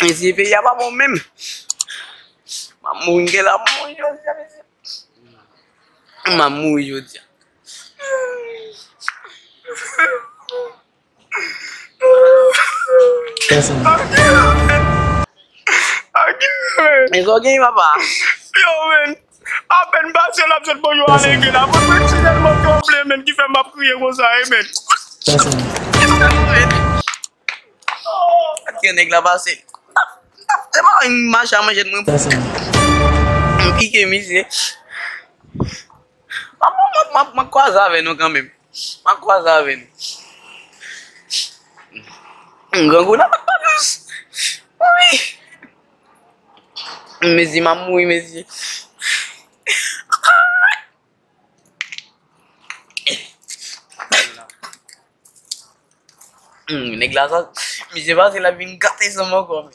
Esse veio já pra bom mesmo. Mamunho que ela muito. Mamunho. It's okay, papa. Yo, man. Apen basi la pset bo yo ale gen. Apen mwen si den mwen problem men ki fe map kriye kon sa e men. Aqui o nego lá vai ser. É mal em marcha, mas é muito. Pique me dizer. Mas quase a ver no caminho. Mas quase a ver. Gangu na bagus. Ui. Mesi mamui mesi. Nek la sa, mi se pa se la vin gâte sa mò kom.